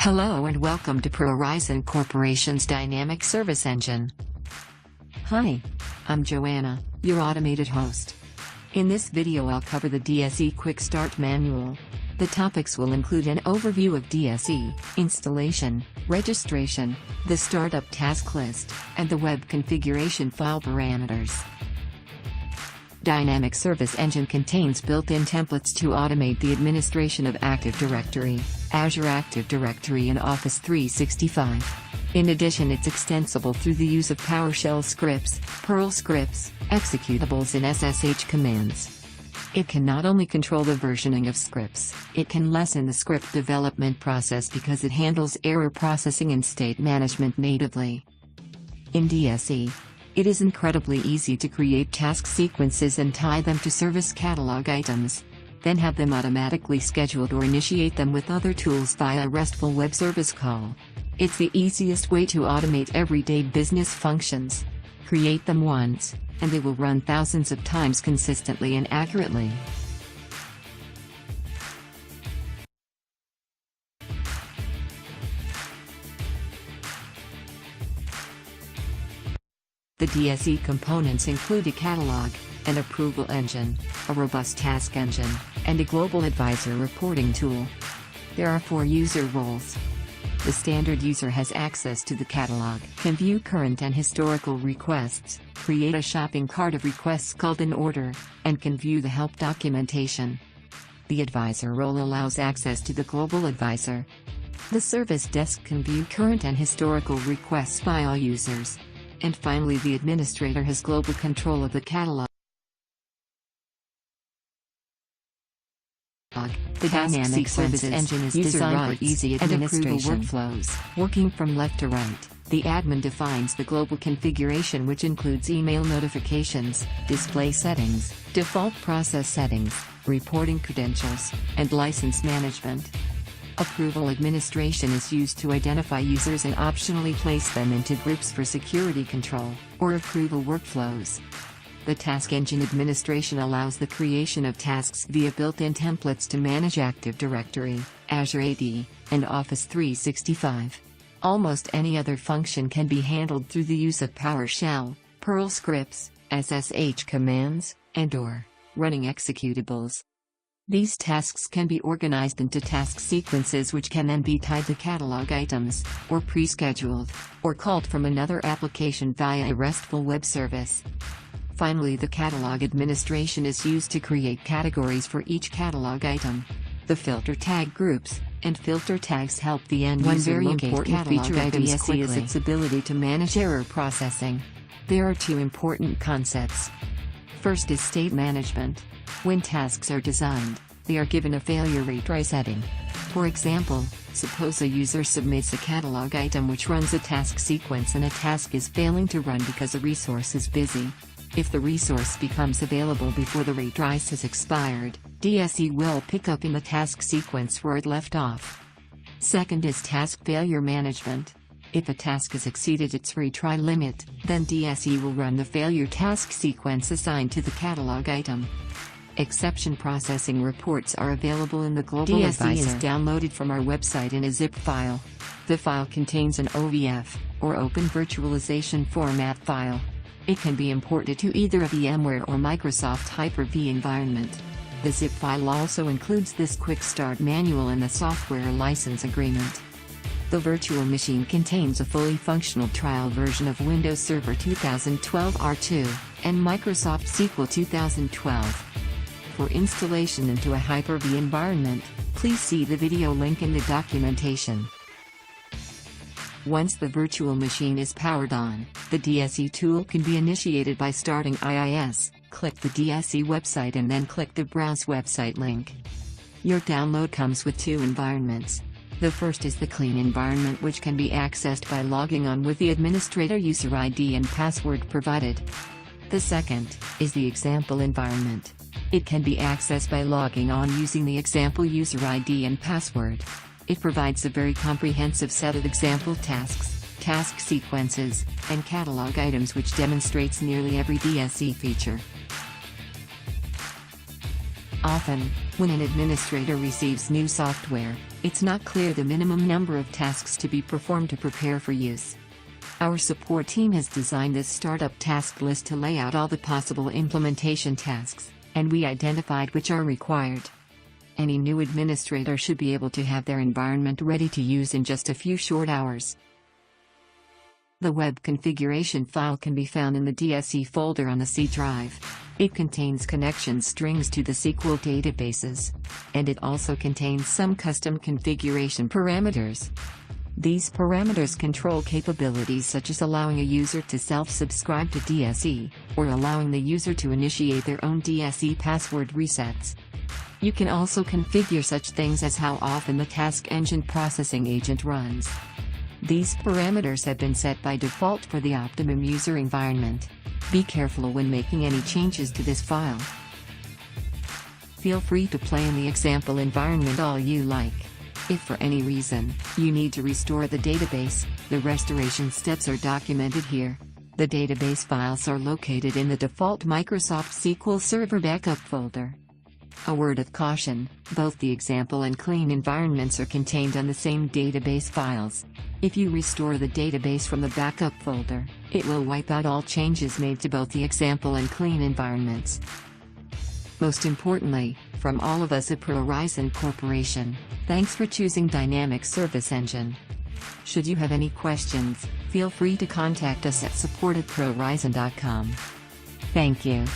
Hello and welcome to Prorizon Corporation's Dynamic Service Engine. Hi, I'm Joanna, your automated host. In this video I'll cover the DSE Quick Start Manual. The topics will include an overview of DSE, installation, registration, the startup task list, and the web configuration file parameters. Dynamic Service Engine contains built-in templates to automate the administration of Active Directory, Azure Active Directory and Office 365. In addition, it's extensible through the use of PowerShell scripts, Perl Scripts, executables and SSH commands. It can not only control the versioning of scripts, it can lessen the script development process because it handles error processing and state management natively. In DSE, it is incredibly easy to create task sequences and tie them to service catalog items, then have them automatically scheduled or initiate them with other tools via a RESTful web service call. It's the easiest way to automate everyday business functions. Create them once, and they will run thousands of times consistently and accurately. The DSE components include a catalog, an approval engine, a robust task engine, and a global advisor reporting tool. There are 4 user roles. The standard user has access to the catalog, can view current and historical requests, create a shopping cart of requests called an order, and can view the help documentation. The advisor role allows access to the global advisor. The service desk can view current and historical requests by all users. And finally, the administrator has global control of the catalog. The Dynamic Service Engine is designed for easy administration and approval workflows. Working from left to right, the admin defines the global configuration, which includes email notifications, display settings, default process settings, reporting credentials, and license management. Approval administration is used to identify users and optionally place them into groups for security control, or approval workflows. The task engine administration allows the creation of tasks via built-in templates to manage Active Directory, Azure AD, and Office 365. Almost any other function can be handled through the use of PowerShell, Perl Scripts, SSH commands, and/or running executables. These tasks can be organized into task sequences which can then be tied to catalog items, or pre-scheduled, or called from another application via a RESTful web service. Finally, the catalog administration is used to create categories for each catalog item. The filter tag groups and filter tags help the end user locate catalog items quickly. Is its ability to manage error processing. There are 2 important concepts. First is state management. When tasks are designed, they are given a failure retry setting. For example, suppose a user submits a catalog item which runs a task sequence and a task is failing to run because a resource is busy. If the resource becomes available before the retries has expired, DSE will pick up in the task sequence where it left off. Second is task failure management. If a task has exceeded its retry limit, then DSE will run the failure task sequence assigned to the catalog item. Exception processing reports are available in the global advisor. DSE is downloaded from our website in a zip file. The file contains an OVF, or Open Virtualization Format file. It can be imported to either a VMware or Microsoft Hyper-V environment. The zip file also includes this Quick Start Manual and the software license agreement. The virtual machine contains a fully functional trial version of Windows Server 2012 R2 and Microsoft SQL 2012. For installation into a Hyper-V environment, please see the video link in the documentation. Once the virtual machine is powered on, the DSE tool can be initiated by starting IIS, click the DSE website and then click the Browse website link. Your download comes with 2 environments. The first is the clean environment, which can be accessed by logging on with the administrator user ID and password provided. The second is the example environment. It can be accessed by logging on using the example user ID and password. It provides a very comprehensive set of example tasks, task sequences, and catalog items which demonstrates nearly every DSE feature. Often, When an administrator receives new software, it's not clear the minimum number of tasks to be performed to prepare for use. Our support team has designed this startup task list to lay out all the possible implementation tasks, and we identified which are required. Any new administrator should be able to have their environment ready to use in just a few short hours. The web configuration file can be found in the DSE folder on the C drive. It contains connection strings to the SQL databases, and it also contains some custom configuration parameters. These parameters control capabilities such as allowing a user to self-subscribe to DSE, or allowing the user to initiate their own DSE password resets. You can also configure such things as how often the task engine processing agent runs. These parameters have been set by default for the optimum user environment. Be careful when making any changes to this file. Feel free to play in the example environment all you like. If for any reason you need to restore the database, the restoration steps are documented here. The database files are located in the default Microsoft SQL Server backup folder. A word of caution, both the example and clean environments are contained on the same database files. If you restore the database from the backup folder, it will wipe out all changes made to both the example and clean environments. Most importantly, from all of us at Prorizon Corporation, thanks for choosing Dynamic Service Engine. Should you have any questions, feel free to contact us at support@prorizon.com. Thank you.